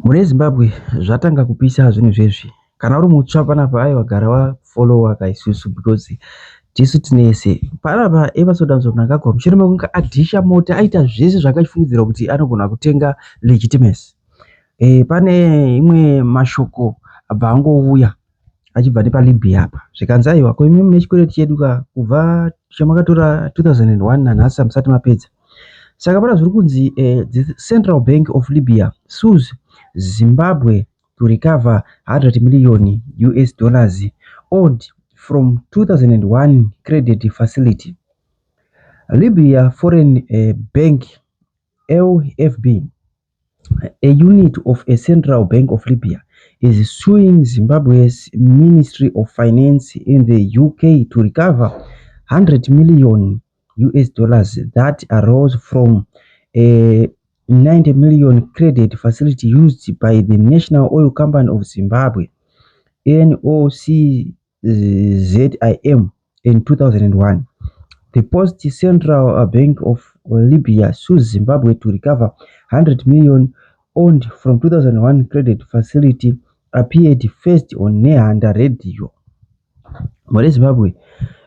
Muri Zimbabwe zvatanga kupisa zvinhu zvezvi. Kana uri mutsva panapa aiwa gara wafollowa kaisusu because tisu tinese. Panapa Emerson Mnangagwa mushure mekunge adhisha mota aita zvese zvakafungidzira kuti anogona kutenga legitimacy. Pane imwe mashoko abva angouya achibva nepa Libya apa. Zvikanzi aiwa ko imwe mune chikwereti chedu kubva chamakatora 2001 nanhasi musati mapedza. Saka pana zviri kunzi the Central Bank of Libya sues Zimbabwe to recover 100 million US dollars owed from 2001 credit facility. Libya Foreign Bank LFB, a unit of a Central Bank of Libya, is suing Zimbabwe's Ministry of Finance in the UK to recover 100 million US dollars that arose from a 90 million credit facility used by the National Oil Company of Zimbabwe, NOCZIM, in 2001. The Post Central Bank of Libya sues Zimbabwe to recover 100 million owed from 2001 credit facility, appeared first on Nehanda Radio. Muri Zimbabwe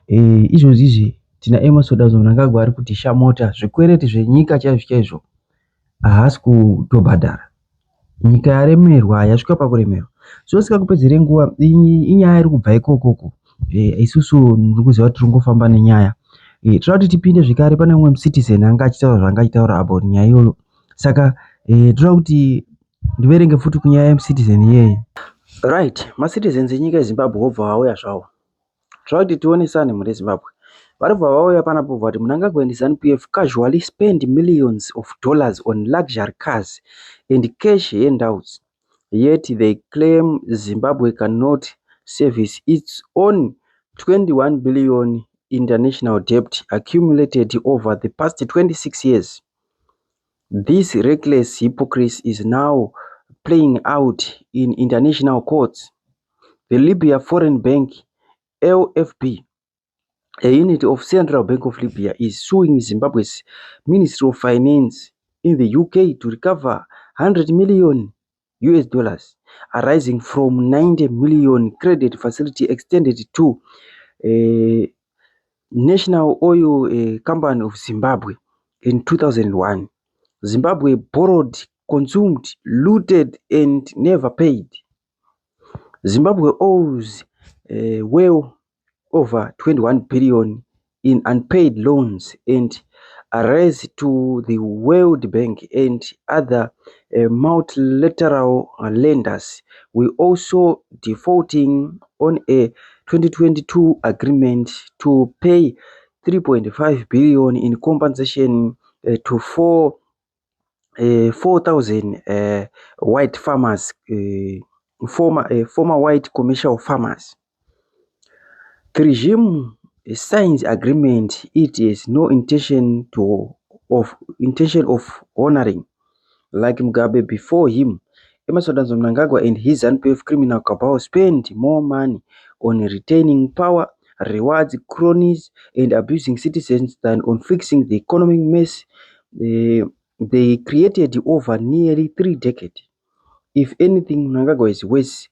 izvozvi tina Emerson Mnangagwa ari kutisha mota zvikwereti zvenyika chaizvo haasi kutobhadhara. Nyika yaremerwa yasvika pakuremerwa. Zvosika kupedzere nguva inyaya iri kubva ikoko. Isusu ndiri kuziva kuti tingofamba nenyaya. Toda kuti tipinde zvekare pane umwe citizen anga achitaura zvangachitaura about nyaya iyoyo. Saka toda kuti ndiverenge futi kunyaya yemucitizen iyeye. Right, macitizens enyika yeZimbabwe vobva vauya zvavo. Toda kuti tionesane muri Zimbabwe. Varibva vauya panapo kuti Mnangagwa and ZANU-PF casually spend millions of dollars on luxury cars and cash handouts, yet they claim Zimbabwe cannot service its own 21 billion international debt accumulated over the past 26 years. This reckless hypocrisy is now playing out in international courts. The Libya Foreign Bank, LFB, a unit of Central Bank of Libya, is suing Zimbabwe's Ministry of Finance in the UK to recover 100 million US dollars arising from 90 million credit facility extended to National Oil Company of Zimbabwe in 2001. Zimbabwe borrowed, consumed, looted, and never paid. Zimbabwe owes well over 21 billion in unpaid loans and arrears to the World Bank and other multilateral lenders. We also defaulting on a 2022 agreement to pay 3.5 billion in compensation to 4,000 white farmers, former white commercial farmers. The regime signs agreement it has no intention of honoring. Like Mugabe before him, Emerson Mnangagwa and his ZANU-PF criminal cabal spend more money on retaining power, rewards cronies, and abusing citizens than on fixing the economic mess they created over nearly 3 decades. If anything, Mnangagwa is worse,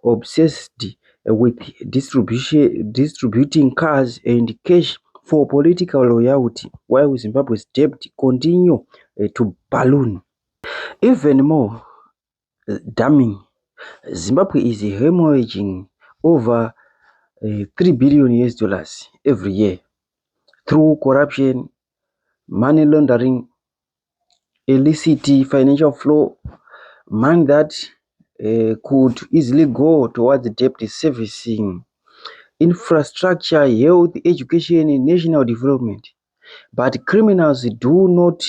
obsessed with distributing cars and cash for political loyalty, while Zimbabwe's debt continue to balloon. Even more damning, Zimbabwe is hemorrhaging over 3 billion US dollars every year through corruption, money laundering, illicit financial flow, money that could easily go towards debt servicing, infrastructure, health, education, and national development. But criminals do not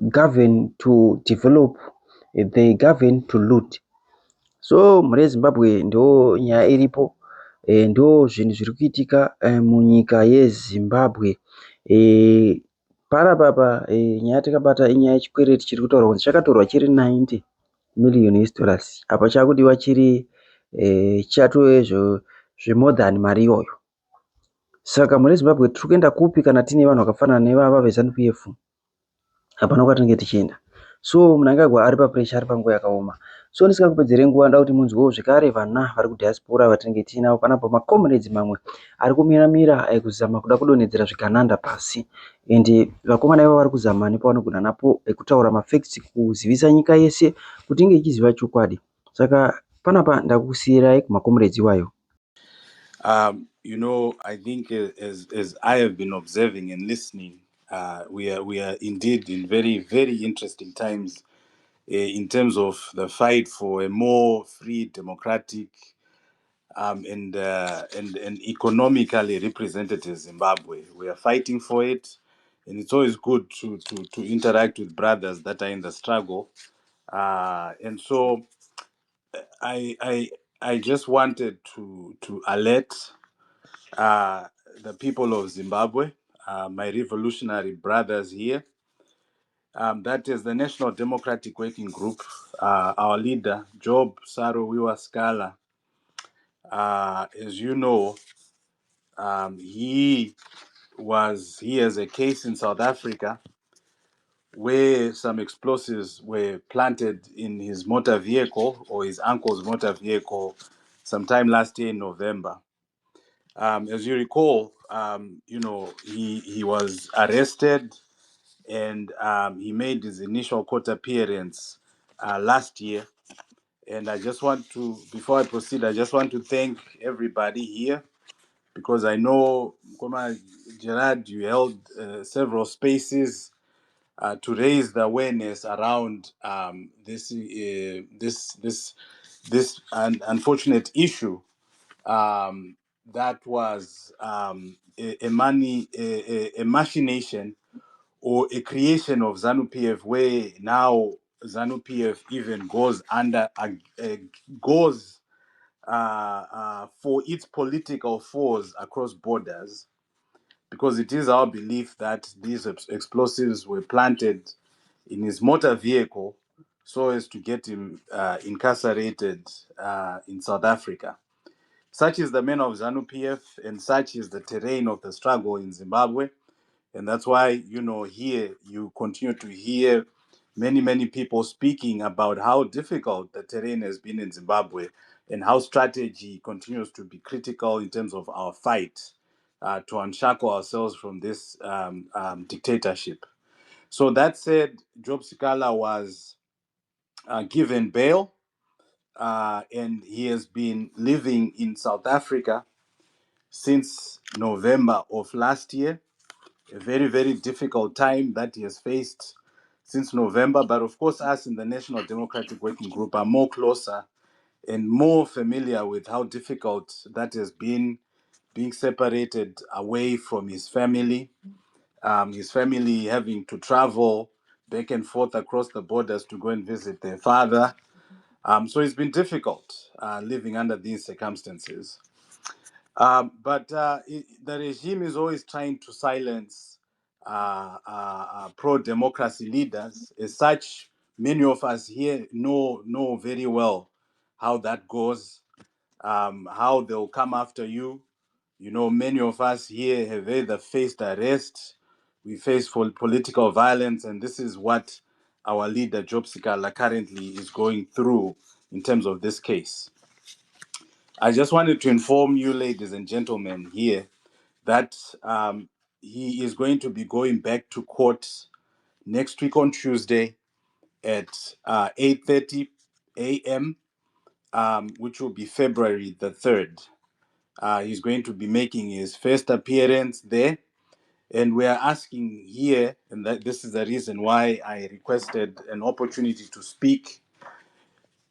govern to develop, they govern to loot. So muri Zimbabwe ndo nyaya iripo, ndo zvinhu zviri kuitika munyika yeZimbabwe. Parapapa nyaya takabata inyaya yechikwereti chiri kutaurwa kuti chakatorwa chiri 90 million US dollars. Apa chakudiwa chiri chatove more than mari iyoyo. Saka muri Zimbabwe tiri kuenda kupi kana tine vanhu vakafanana nevava veZANU-PF? Hapana kwatinenge tichienda. so Mnangagwa ari papressure, ari panguva yakaoma. So ndisikakupedzere nguva, nda kuti munzwewo zvekare vana vari kudiaspora vatinenge tinavo panapo, makomrades mamwe ari kumiramira kuzama kuda kudonhedzera zvigananda pasi, ende vakomana ivo vari kuzama nepavanogona napo kutaura mafacts, kuzivisa nyika yese kuti inge ichiziva chokwadi. Saka panapa ndakusiyirai kumakomrades iwayo. You know, I think as I have been observing and listening, we are indeed in very, very interesting times in terms of the fight for a more free, democratic, and economically representative Zimbabwe. We are fighting for it, and it's always good to interact with brothers that are in the struggle. And so I just wanted to alert the people of Zimbabwe, my revolutionary brothers here, that is the National Democratic Working Group, our leader, Job Sarowiwa Sikhala. As you know, he has a case in South Africa where some explosives were planted in his motor vehicle, or his uncle's motor vehicle, sometime last year in November. As you recall, he was arrested, and he made his initial court appearance last year. And I just want to, before I proceed, I just want to thank everybody here, because I know, Gerard, you held several spaces to raise the awareness around this unfortunate issue that was a machination or a creation of ZANU-PF, where now ZANU-PF even goes for its political force across borders, because it is our belief that these explosives were planted in his motor vehicle so as to get him incarcerated in South Africa. Such is the men of ZANU-PF, and such is the terrain of the struggle in Zimbabwe. And that's why, here you continue to hear many people speaking about how difficult the terrain has been in Zimbabwe, and how strategy continues to be critical in terms of our fight to unshackle ourselves from this dictatorship. So that said, Job Sikhala was given bail, and he has been living in South Africa since November of last year. A very, very difficult time that he has faced since November. But of course, us in the National Democratic Working Group are more closer and more familiar with how difficult that has been, being separated away from his family having to travel back and forth across the borders to go and visit their father. So it's been difficult living under these circumstances. But the regime is always trying to silence pro-democracy leaders. As such, many of us here know very well how that goes, how they'll come after you. Many of us here have either faced arrest, we face political violence, and this is what our leader, Job Sikhala, currently is going through in terms of this case. I just wanted to inform you, ladies and gentlemen, here that he is going to be going back to court next week on Tuesday at 8:30 a.m., which will be February the 3rd. He's going to be making his first appearance there. And we are asking here, and this is the reason why I requested an opportunity to speak,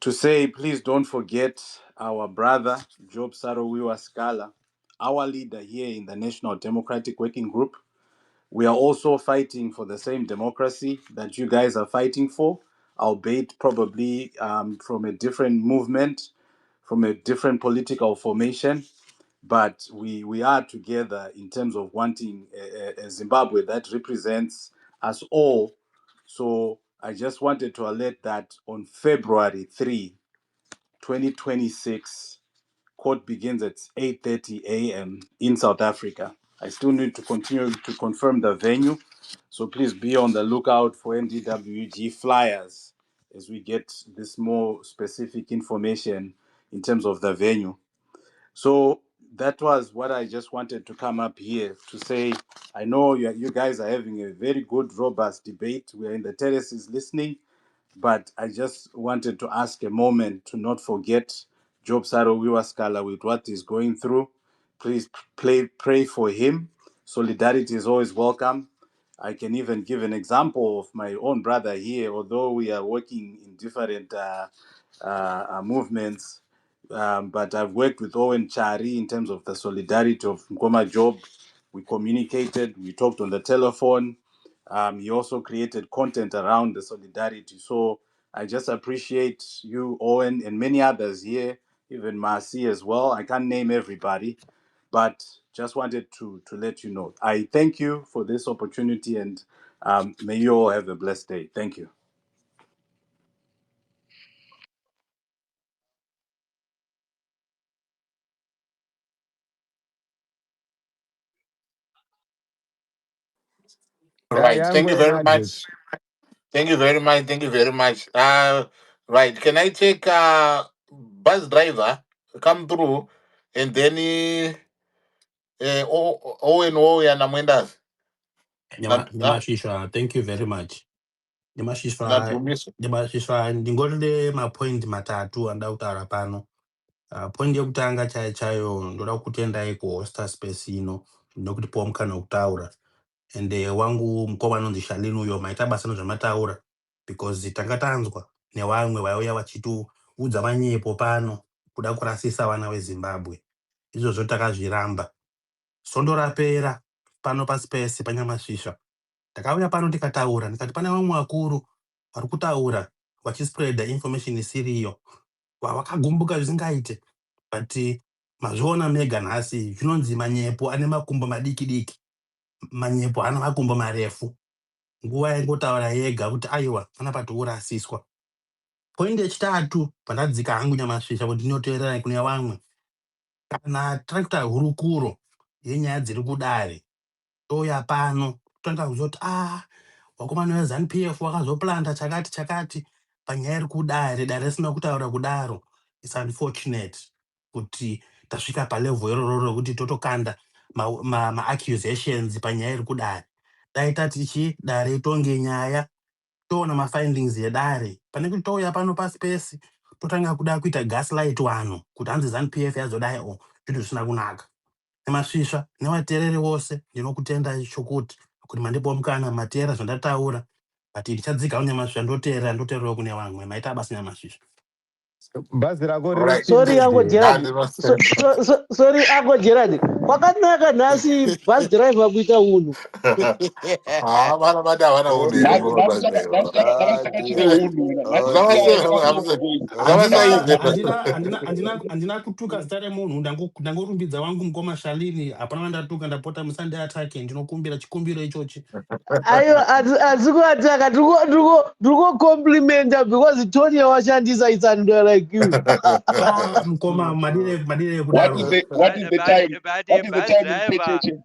to say, please don't forget our brother, Job Sarowiwa Sikhala, our leader here in the National Democratic Working Group. We are also fighting for the same democracy that you guys are fighting for, albeit probably from a different movement, from a different political formation. But we are together in terms of wanting a Zimbabwe that represents us all. So I just wanted to alert that on February 3, 2026, court begins at 8:30 a.m. in South Africa. I still need to continue to confirm the venue, So please be on the lookout for NDWG flyers as we get this more specific information in terms of the venue. So that was what I just wanted to come up here to say. I know you guys are having a very good, robust debate. We are in the terraces listening, but I just wanted to ask a moment to not forget Job Saro Wiwaskala with what he's going through. Please pray for him. Solidarity is always welcome. I can even give an example of my own brother here, although we are working in different movements. But I've worked with Owen Chari in terms of the solidarity of Nkoma Job. We communicated, we talked on the telephone. He also created content around the solidarity. So I just appreciate you, Owen, and many others here, even Marcy as well. I can't name everybody, but just wanted to let you know. I thank you for this opportunity, and may you all have a blessed day. Thank you. Right. Thank you very much. Thank you very much. Thank you very much. Right. Can I take bus driver come through and then O and O and Amwendas? Nyamashisha, thank you very much. Not Nyamashisha, to miss. ndingolide mapoint matatu andautara pano. Point yekutanga chayo ndoda kutenda kuhosta space ino ndokutipawo mukana wekutaura ende wangu mukoma anonzi Shalini uyo maita basa nezvamataura because tanga tanzwa nevamwe vauya vachitiudza manyepo pano kuda kurasisa vana veZimbabwe. Izvozvo takazviramba. Sondo rapera pano paspace Panyamashisha. Takauya pano tikataura ndikati pane vamwe vakuru vari kutaura vachispreada information isiriyo vakagumbuka zvisingaite, but mazviona mega nhasi zvinonzi manyepo ane makumbo madiki diki, manyepo ana makumbo marefu. Nguva yangotaura yega kuti aiwa pana pati urasiswa. Point yechitatu pandadzika hangu Nyamasvisha kuti ndinoteerera kune vamwe, kana trakta hurukuro yenyaya dziri kudare touya pano totanga kuzoti vakomana veZanu PF vakazoplanta chakati chakati panyaya iri kudare, dare risina kutaura kudaro. It's unfortunate kuti tasvika palevel iroro rokuti totokanda ma-accusations panyaya iri kudare. Dai tati dare itonge nyaya toona mafindings edare pane kuti touya pano paspace totanga kuda kuita gaslight vanhu kuti hanzi Zanu PF yazodai zvinhu zvisina kunaka. Nyamasvisva nevateereri vose ndinokutendai chokuti kuti mandipawo mukana mateera zvandataura, but ndichadzikawo Nyamasvisva ndoteererawo kune vamwe. Maita basa Nyamasvisva. Bhazi rako All right. riri Sorry Uncle speed. Gerard. Sorry Uncle Gerard. Kwakanaka nhasi bus driver kuita unhu. Vana vada havana unhu here muno bus driver. Zvavasaize. Handina kutuka zita remunhu, ndangorumbidza wangu mukoma Shalini. Hapana vandatuka, ndapota musandiatake, ndinokumbira chikumbiro ichochi. Aiwa azikuataka ndikukomplimenta because Tony washandisa it's under like you. Mukoma madire What kudaro. is the time? What is the time in Pecheche?